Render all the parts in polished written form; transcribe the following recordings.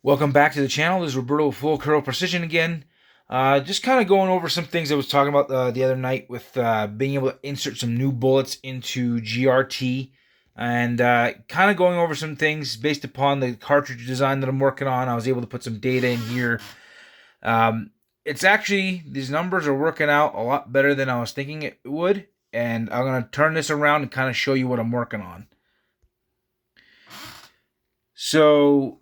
Welcome back to the channel. This is Roberto Full Curl Precision again. Just kind of going over some things I was talking about the other night with being able to insert some new bullets into GRT, and kind of going over some things based upon the cartridge design that I'm working on. I was able to put some data in here. It's actually, these numbers are working out a lot better than I was thinking it would, and I'm going to turn this around and kind of show you what I'm working on. So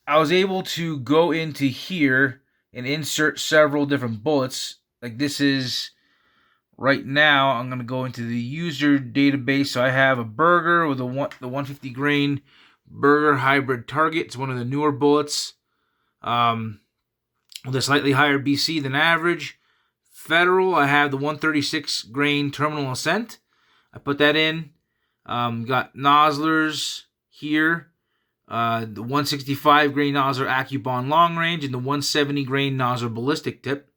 I was able to go into here and insert several different bullets. Like this is, right now, I'm going to go into the user database. So I have a burger with the 150 grain burger hybrid target. It's one of the newer bullets with a slightly higher BC than average. Federal, I have the 136 grain terminal ascent. I put that in. Got nozzlers here. The 165 grain Nosler AccuBond long range and the 170 grain Nosler ballistic tip.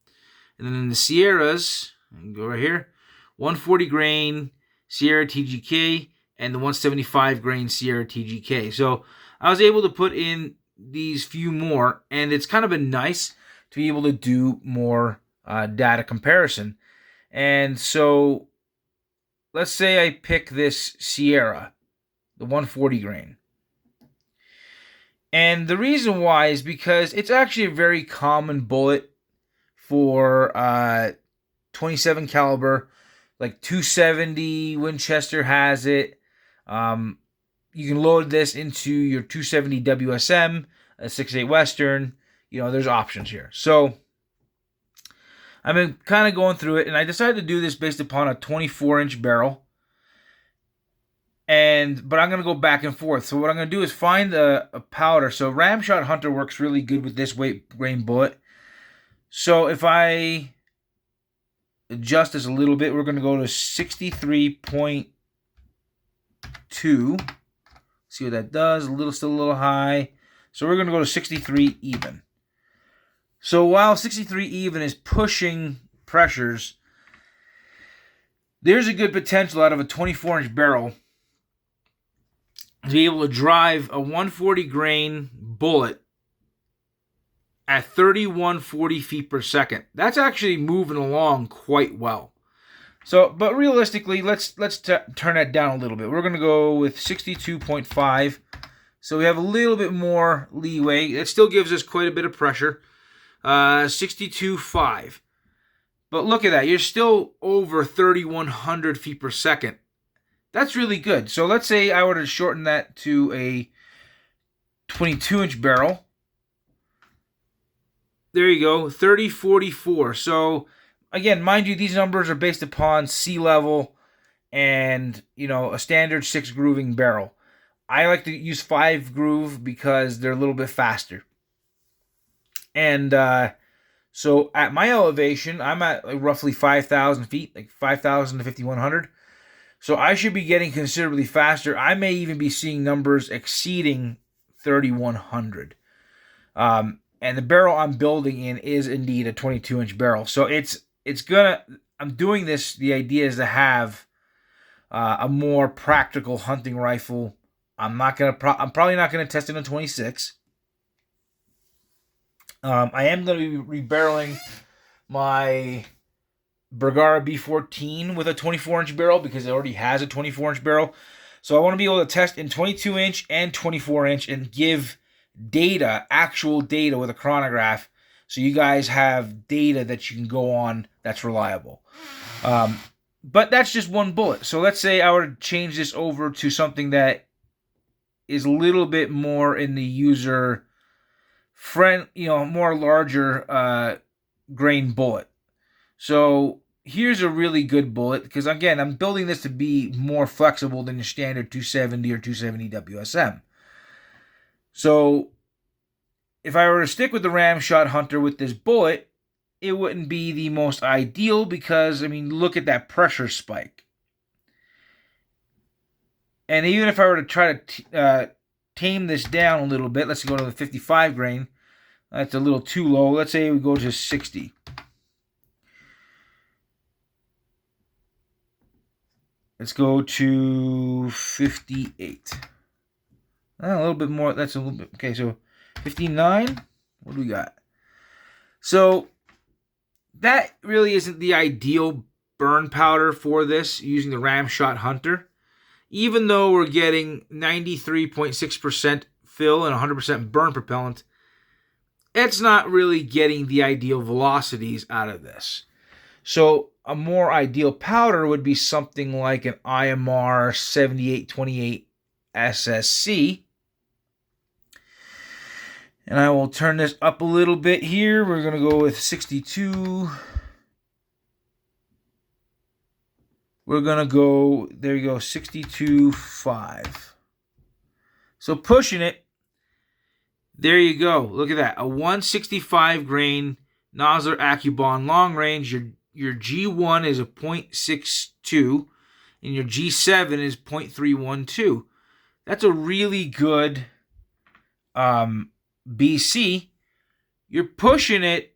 And then in the Sierras, go right here, 140 grain Sierra TGK and the 175 grain Sierra TGK. So I was able to put in these few more, and it's kind of been nice to be able to do more data comparison. And so let's say I pick this Sierra, the 140 grain. And the reason why is because it's actually a very common bullet for 27 caliber. Like 270 Winchester has it. You can load this into your 270 WSM, a 6.8 Western. You know, there's options here. So I've been kind of going through it, and I decided to do this based upon a 24-inch barrel. But I'm going to go back and forth. So what I'm going to do is find a powder. So Ramshot Hunter works really good with this weight grain bullet. So if I adjust this a little bit, we're going to go to 63.2. See what that does. Still a little high. So we're going to go to 63 even. So while 63 even is pushing pressures, there's a good potential out of a 24-inch barrel to be able to drive a 140 grain bullet at 3140 feet per second. That's actually moving along quite well. So, but realistically, let's turn that down a little bit. We're going to go with 62.5. So we have a little bit more leeway. It still gives us quite a bit of pressure. 62.5. But look at that. You're still over 3100 feet per second. That's really good. So let's say I were to shorten that to a 22-inch barrel. There you go, 3044. So again, mind you, these numbers are based upon sea level and, you know, a standard 6 grooving barrel. I like to use 5 groove because they're a little bit faster. And so at my elevation, I'm at like roughly 5,000 feet, like 5,000 to 5,100. So I should be getting considerably faster. I may even be seeing numbers exceeding 3,100. And the barrel I'm building in is indeed a 22-inch barrel. So I'm doing this, the idea is to have a more practical hunting rifle. I'm probably not going to test it on 26. I am going to be rebarreling my Bergara B14 with a 24-inch barrel because it already has a 24-inch barrel. So I want to be able to test in 22-inch and 24-inch and give data, actual data with a chronograph, so you guys have data that you can go on that's reliable. But that's just one bullet. So let's say I were to change this over to something that is a little bit more in the user friend, you know, more larger grain bullet. So here's a really good bullet because, again, I'm building this to be more flexible than your standard 270 or 270 WSM. So if I were to stick with the Ramshot Hunter with this bullet, it wouldn't be the most ideal because, I mean, look at that pressure spike. And even if I were to try to tame this down a little bit, let's go to the 55 grain. That's a little too low. Let's say we go to 60. Let's go to 58. A little bit more. That's a little bit. Okay, so 59. What do we got? So that really isn't the ideal burn powder for this, using the Ramshot Hunter. Even though we're getting 93.6% fill and 100% burn propellant, it's not really getting the ideal velocities out of this. So a more ideal powder would be something like an IMR 7828 SSC. And I will turn this up a little bit here. We're going to go with 62. We're going to go, there you go, 62.5. So pushing it, there you go. Look at that. A 165 grain Nosler AccuBond long range. Your G1 is a 0.62 and your G7 is 0.312. That's a really good BC. You're pushing it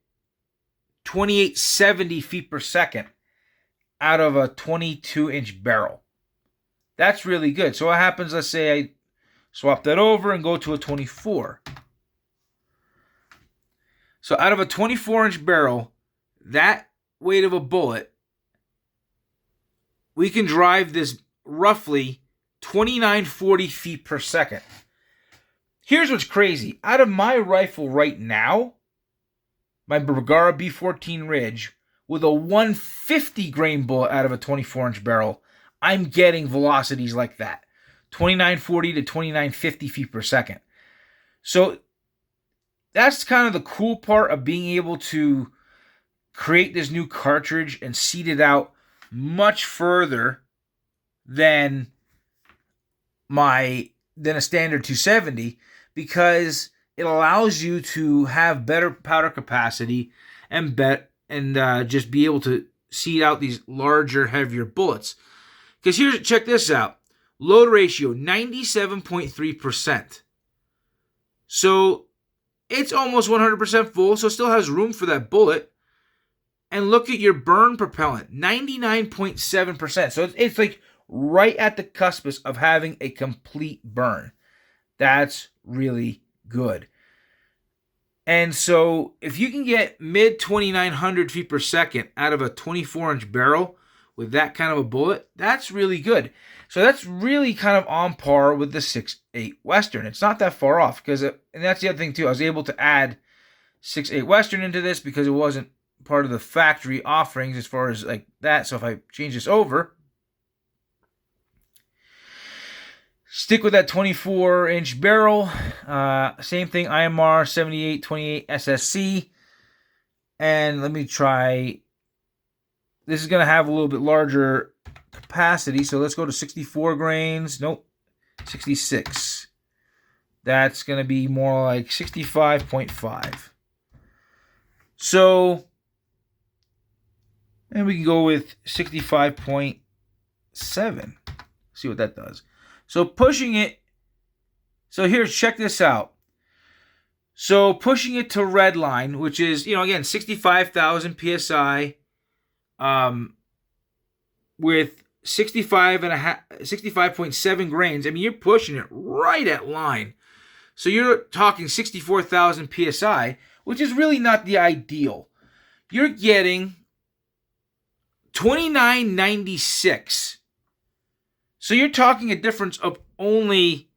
2870 feet per second out of a 22-inch barrel. That's really good. So what happens, let's say I swap that over and go to a 24. So out of a 24-inch barrel, that weight of a bullet, we can drive this roughly 2940 feet per second. Here's what's crazy. Out of my rifle right now, my Bergara B14 Ridge, with a 150 grain bullet out of a 24-inch barrel, I'm getting velocities like that. 2940 to 2950 feet per second. So that's kind of the cool part of being able to create this new cartridge and seed it out much further than a standard 270, because it allows you to have better powder capacity and just be able to seed out these larger, heavier bullets. Because check this out. Load ratio, 97.3%. So it's almost 100% full, so it still has room for that bullet. And look at your burn propellant, 99.7%. So it's like right at the cusp of having a complete burn. That's really good. And so if you can get mid 2900 feet per second out of a 24-inch barrel with that kind of a bullet, that's really good. So that's really kind of on par with the 6.8 Western. It's not that far off, and that's the other thing too. I was able to add 6.8 Western into this because it wasn't part of the factory offerings as far as like that. So if I change this over, stick with that 24-inch barrel. Same thing, IMR 7828 SSC. And let me try. This is going to have a little bit larger capacity. So let's go to 64 grains. Nope. 66. That's going to be more like 65.5. So, and we can go with 65.7. See what that does. So pushing it, so here, check this out. So pushing it to red line, which is, again, 65,000 PSI, with 65.7 grains. I mean, you're pushing it right at line. So you're talking 64,000 PSI, which is really not the ideal. You're getting 2996. So you're talking a difference of only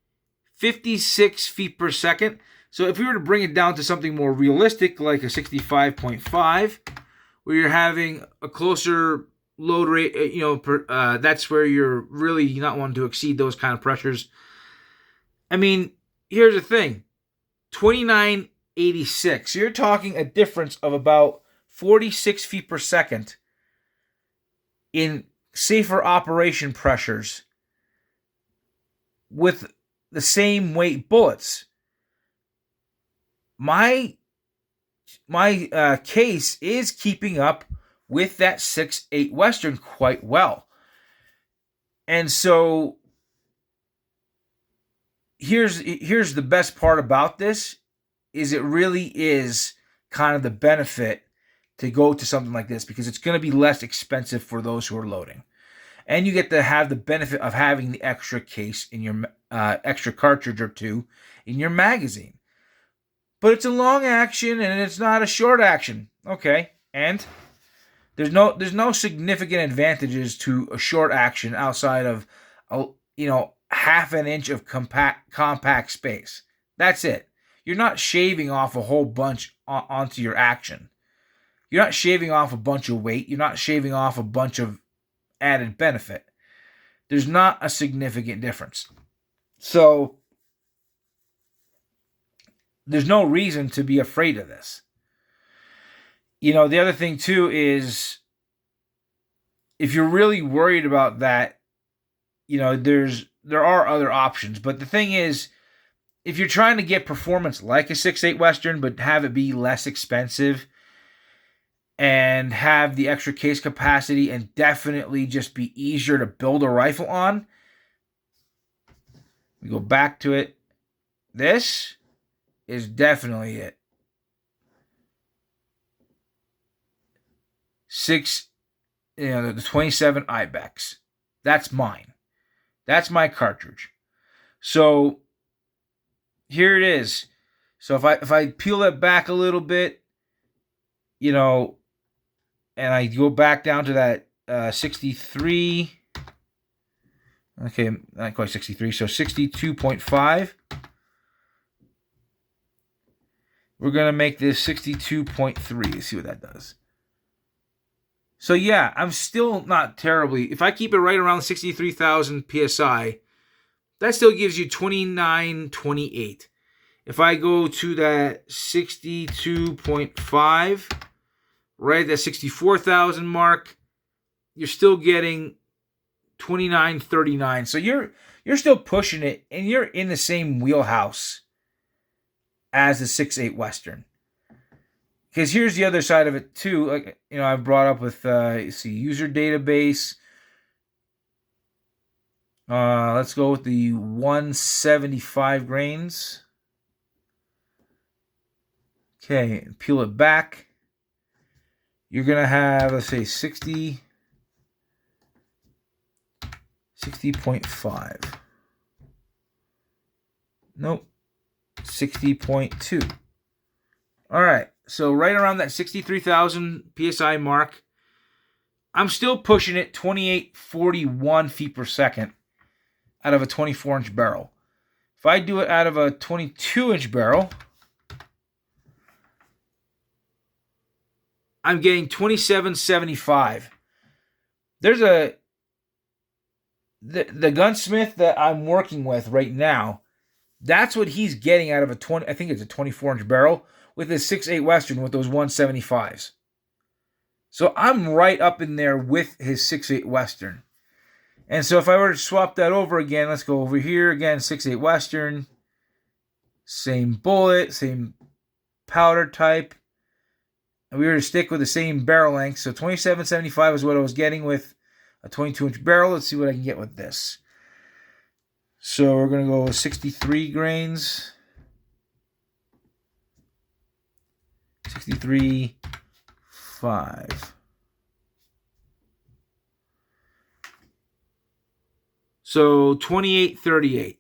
56 feet per second. So if we were to bring it down to something more realistic, like a 65.5, where you're having a closer load rate, that's where you're really not wanting to exceed those kind of pressures. I mean, here's the thing, 2986. So you're talking a difference of about 46 feet per second in safer operation pressures with the same weight bullets. My case is keeping up with that 6.8 Western quite well. And so here's the best part about this, is it really is kind of the benefit to go to something like this, because it's going to be less expensive for those who are loading. And you get to have the benefit of having the extra case in your extra cartridge or two in your magazine. But it's a long action and it's not a short action. Okay, and there's no significant advantages to a short action outside of half an inch of compact space. That's it. You're not shaving off a whole bunch onto your action. You're not shaving off a bunch of weight. You're not shaving off a bunch of added benefit. There's not a significant difference. So there's no reason to be afraid of this. The other thing too is if you're really worried about that, there are other options. But the thing is, if you're trying to get performance like a 6.8 Western, but have it be less expensive and have the extra case capacity and definitely just be easier to build a rifle on, we go back to it. This is definitely it. The 27 ibex. That's mine. That's my cartridge. So here it is. So if I peel it back a little bit, and I go back down to that 63. Okay, not quite 63. So 62.5. We're going to make this 62.3. Let's see what that does. So yeah, I'm still not terribly... If I keep it right around 63,000 PSI, that still gives you 29.28. If I go to that 62.5, right at that 64,000 mark, you're still getting 29.39. So you're still pushing it, and you're in the same wheelhouse as the 6.8 Western. Because here's the other side of it too. Like I brought up with user database. Let's go with the 175 grains. Okay, peel it back. You're gonna have, let's say, 60.5. Nope. 60.2. All right. So right around that 63,000 PSI mark, I'm still pushing it 2841 feet per second out of a 24-inch barrel. If I do it out of a 22-inch barrel, I'm getting 2775. There's the gunsmith that I'm working with right now, that's what he's getting out of I think it's a 24-inch barrel with his 6.8 Western with those 175s. So I'm right up in there with his 6.8 Western. And so if I were to swap that over again, let's go over here again, 6.8 Western, same bullet, same powder type, and we were to stick with the same barrel length. So 2775 is what I was getting with a 22-inch barrel. Let's see what I can get with this. So we're going to go with 63 grains. 63.5. So 28.38.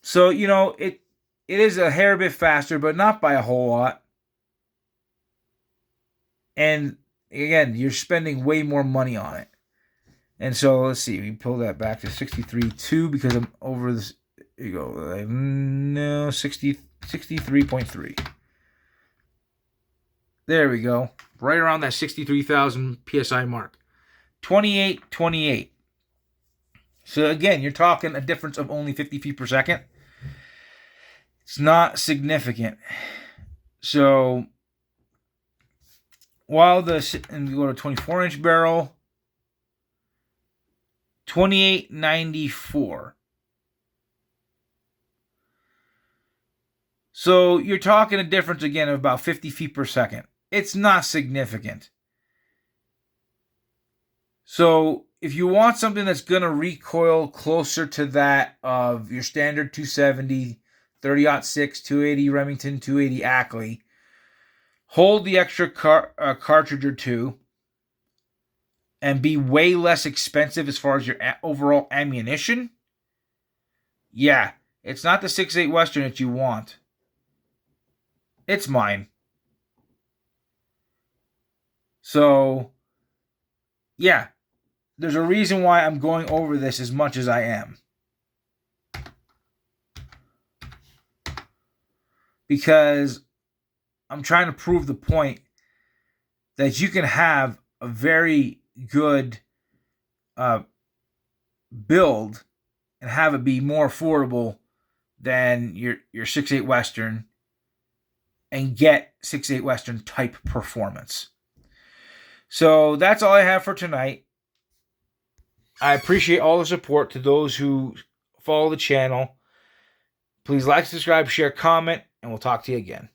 So, it is a hair bit faster, but not by a whole lot. And again, you're spending way more money on it. And so let's see, we pull that back to 63.2 because I'm over this. Here you go. No, 63.3. There we go. Right around that 63,000 PSI mark. 28.28. So again, you're talking a difference of only 50 feet per second. It's not significant. So while and we go to 24-inch barrel, 28.94. So you're talking a difference again of about 50 feet per second. It's not significant. So if you want something that's going to recoil closer to that of your standard 270, 30-06, 280 Remington, 280 Ackley, hold the extra cartridge or two, and be way less expensive as far as your overall ammunition, yeah, it's not the 6.8 Western that you want. It's mine. So, yeah, there's a reason why I'm going over this as much as I am. Because I'm trying to prove the point that you can have a very good build and have it be more affordable than your 6.8 Western and get 6.8 Western type performance. So that's all I have for tonight. I appreciate all the support to those who follow the channel. Please like, subscribe, share, comment, and we'll talk to you again.